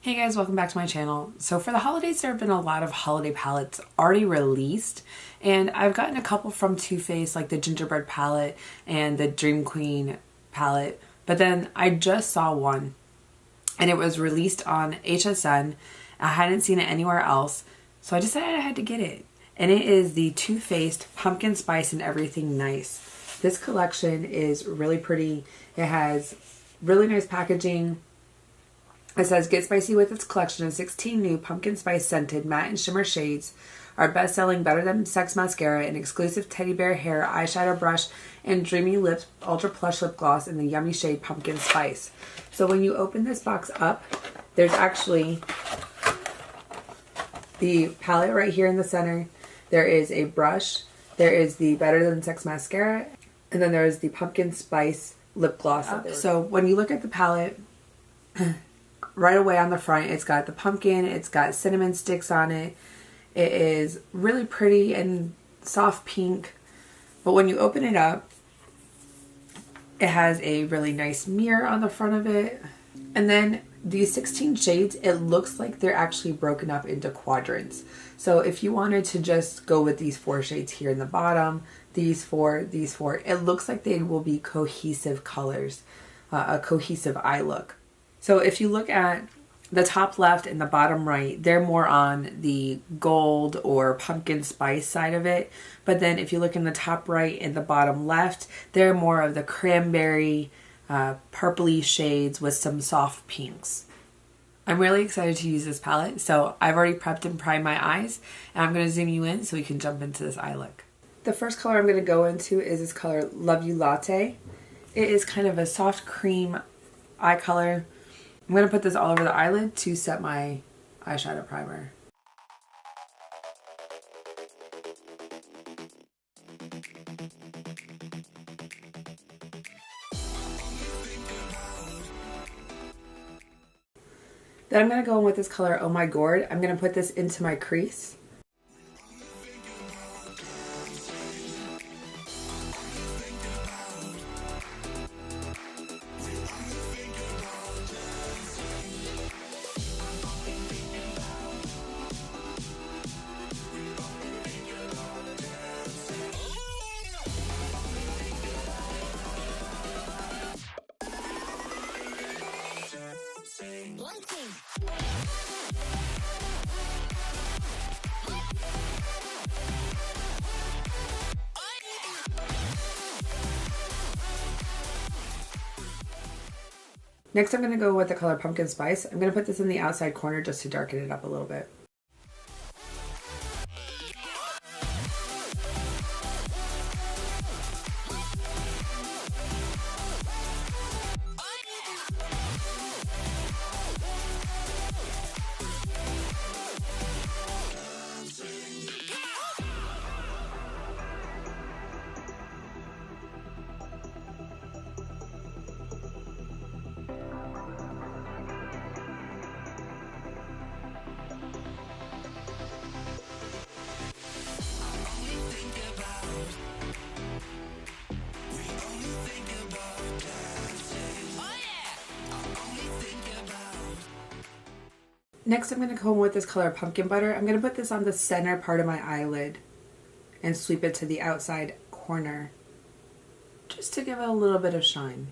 Hey guys, welcome back to my channel. So for the holidays, there have been a lot of holiday palettes already released, and I've gotten a couple from Too Faced, like the Gingerbread palette and the Dream Queen palette, but then I just saw one and it was released on HSN. I hadn't seen it anywhere else, so I decided I had to get it. And it is the Too Faced Pumpkin Spice and Everything Nice. This collection is really pretty. It has really nice packaging. It says, get spicy with its collection of 16 new pumpkin spice scented matte and shimmer shades. Our best-selling Better Than Sex Mascara, an exclusive teddy bear hair eyeshadow brush, and Dreamy Lips Ultra Plush Lip Gloss in the yummy shade Pumpkin Spice. So when you open this box up, there's actually the palette right here in the center. There is a brush. There is the Better Than Sex Mascara. And then there is the Pumpkin Spice Lip Gloss. So when you look at the palette, right away on the front, it's got the pumpkin, it's got cinnamon sticks on it. It is really pretty and soft pink. But when you open it up, it has a really nice mirror on the front of it. And then these 16 shades, it looks like they're actually broken up into quadrants. So if you wanted to just go with these 4 shades here in the bottom, these four, it looks like they will be cohesive colors, a cohesive eye look. So if you look at the top left and the bottom right, they're more on the gold or pumpkin spice side of it. But then if you look in the top right and the bottom left, they're more of the cranberry, purpley shades with some soft pinks. I'm really excited to use this palette. So I've already prepped and primed my eyes, and I'm going to zoom you in so we can jump into this eye look. The first color I'm going to go into is this color, Love You Latte. It is kind of a soft cream eye color. I'm going to put this all over the eyelid to set my eyeshadow primer. Then I'm going to go in with this color, Oh My Gourd. I'm going to put this into my crease. Next, I'm going to go with the color Pumpkin Spice. I'm going to put this in the outside corner just to darken it up a little bit. Next, I'm going to go in with this color Pumpkin Butter. I'm going to put this on the center part of my eyelid and sweep it to the outside corner just to give it a little bit of shine.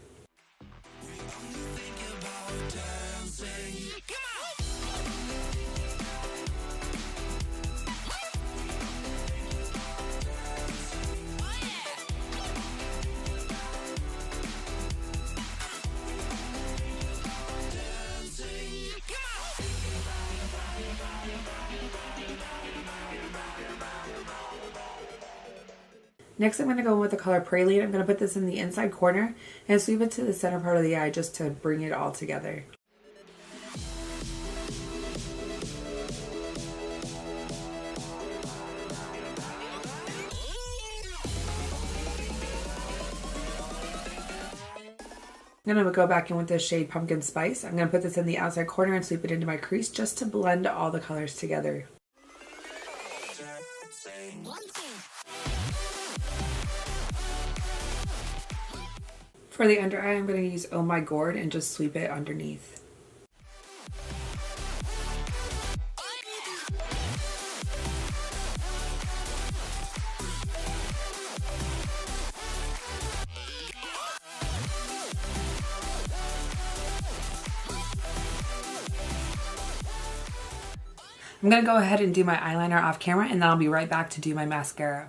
Next, I'm going to go in with the color Praline. I'm going to put this in the inside corner and sweep it to the center part of the eye just to bring it all together. I'm going to go back in with this shade Pumpkin Spice. I'm going to put this in the outside corner and sweep it into my crease just to blend all the colors together. For the under eye, I'm going to use Oh My Gourd and just sweep it underneath. I'm going to go ahead and do my eyeliner off camera, and then I'll be right back to do my mascara.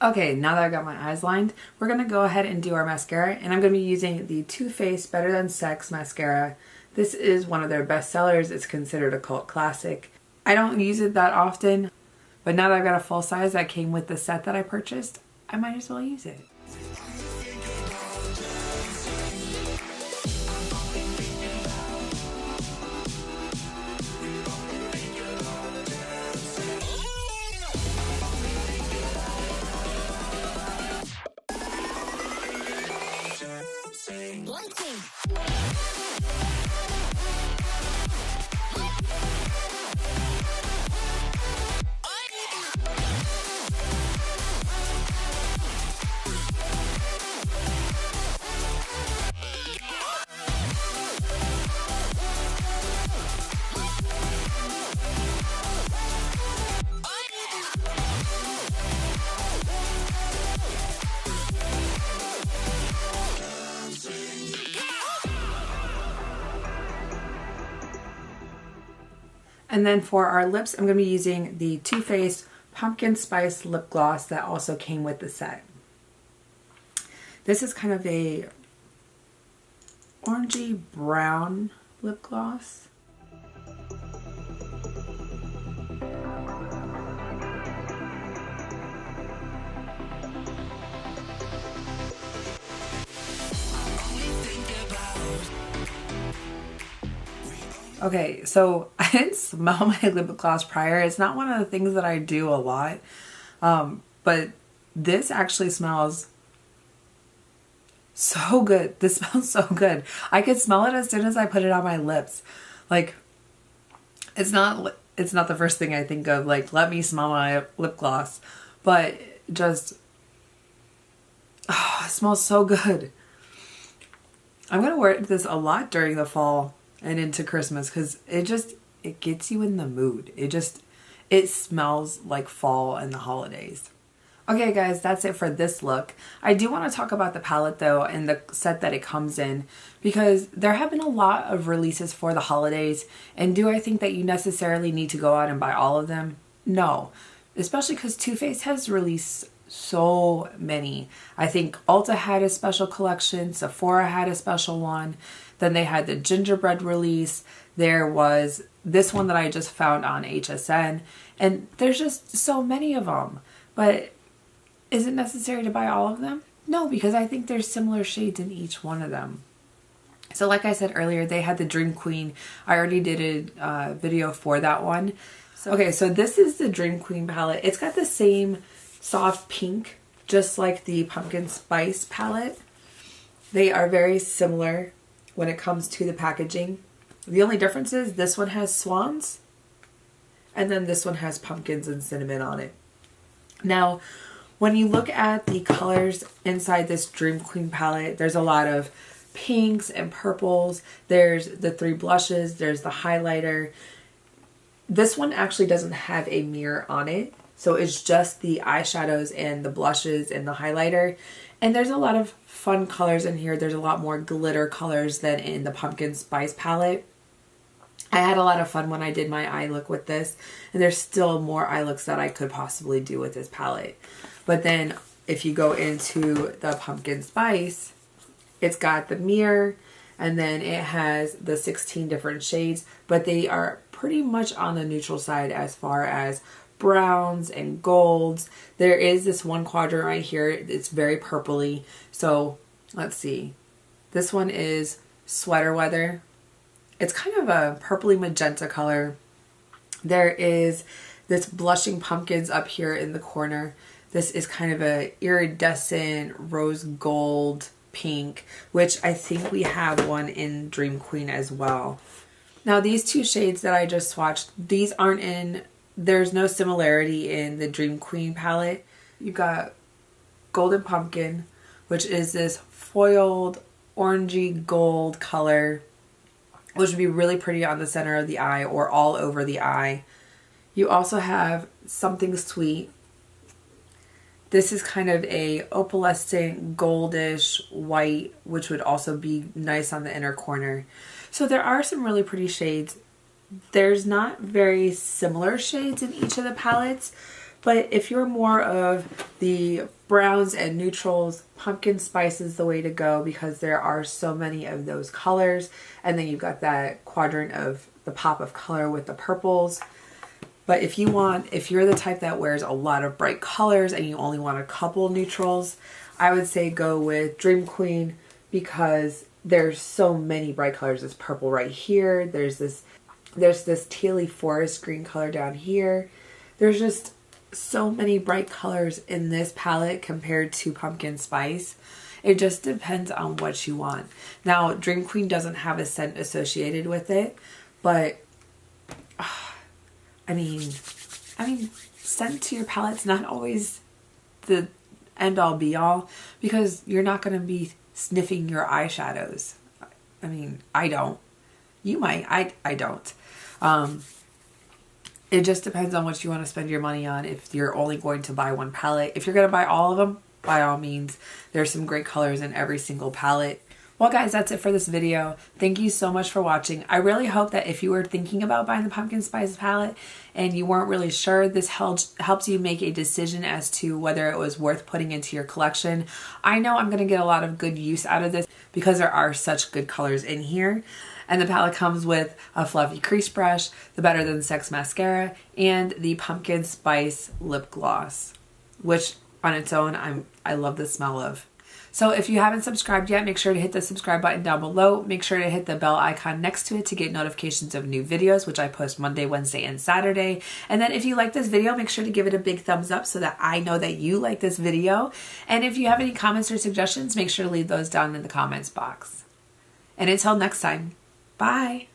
Okay, now that I've got my eyes lined, we're going to go ahead and do our mascara, and I'm going to be using the Too Faced Better Than Sex mascara. This is one of their best sellers. It's considered a cult classic. I don't use it that often, but now that I've got a full size that came with the set that I purchased, I might as well use it. And then for our lips, I'm going to be using the Too Faced Pumpkin Spice Lip Gloss that also came with the set. This is kind of a orangey brown lip gloss. Okay, so I didn't smell my lip gloss prior. It's not one of the things that I do a lot, but this actually smells so good. This smells so good. I could smell it as soon as I put it on my lips. Like, it's not the first thing I think of, like, let me smell my lip gloss, but just, oh, it smells so good. I'm going to wear this a lot during the fall and into Christmas because it gets you in the mood. It smells like fall and the holidays. Okay guys, that's it for this look. I do want to talk about the palette though and the set that it comes in, because there have been a lot of releases for the holidays, and do I think that you necessarily need to go out and buy all of them? No, especially because Too Faced has released so many. I think Ulta had a special collection, Sephora had a special one, then they had the gingerbread release, there was this one that I just found on HSN, and there's just so many of them. But is it necessary to buy all of them? No, because I think there's similar shades in each one of them. So like I said earlier, they had the Dream Queen. I already did a video for that one. Okay, so this is the Dream Queen palette. It's got the same soft pink, just like the Pumpkin Spice palette. They are very similar when it comes to the packaging. The only difference is this one has swans, and then this one has pumpkins and cinnamon on it. Now, when you look at the colors inside this Dream Queen palette, there's a lot of pinks and purples. There's the 3 blushes, there's the highlighter. This one actually doesn't have a mirror on it, so it's just the eyeshadows and the blushes and the highlighter. And there's a lot of fun colors in here. There's a lot more glitter colors than in the Pumpkin Spice palette. I had a lot of fun when I did my eye look with this, and there's still more eye looks that I could possibly do with this palette. But then if you go into the Pumpkin Spice, it's got the mirror, and then it has the 16 different shades, but they are pretty much on the neutral side as far as browns and golds. There is this one quadrant right here. It's very purpley. So let's see. This one is Sweater Weather. It's kind of a purpley magenta color. There is this Blushing Pumpkins up here in the corner. This is kind of a iridescent rose gold pink, which I think we have one in Dream Queen as well. Now these 2 shades that I just swatched, these aren't in, there's no similarity in the Dream Queen palette. You've got Golden Pumpkin, which is this foiled orangey gold color, which would be really pretty on the center of the eye or all over the eye. You also have Something Sweet. This is kind of a opalescent goldish white, which would also be nice on the inner corner. So there are some really pretty shades. there's not very similar shades in each of the palettes, but if you're more of the browns and neutrals, pumpkin spice is the way to go because there are so many of those colors. And then you've got that quadrant of the pop of color with the purples. But if you're the type that wears a lot of bright colors and you only want a couple neutrals, I would say go with Dream Queen because there's so many bright colors. There's purple right here. There's this tealy forest green color down here. There's just so many bright colors in this palette compared to pumpkin spice. It just depends on what you want. Now, Dream Queen doesn't have a scent associated with it, but I mean, scent to your palette's not always the end all be all because you're not going to be sniffing your eyeshadows. I mean, I don't. You might. I don't. It just depends on what you want to spend your money on. If you're only going to buy one palette, if you're going to buy all of them, by all means, there's some great colors in every single palette. Well guys, that's it for this video. Thank you so much for watching. I really hope that if you were thinking about buying the pumpkin spice palette and you weren't really sure, this helps you make a decision as to whether it was worth putting into your collection. I know I'm going to get a lot of good use out of this because there are such good colors in here. And the palette comes with a fluffy crease brush, the Better Than Sex mascara, and the pumpkin spice lip gloss, which on its own I love the smell of. So if you haven't subscribed yet, make sure to hit the subscribe button down below. Make sure to hit the bell icon next to it to get notifications of new videos, which I post Monday, Wednesday, and Saturday. And then if you like this video, make sure to give it a big thumbs up so that I know that you like this video. And if you have any comments or suggestions, make sure to leave those down in the comments box. And until next time, bye.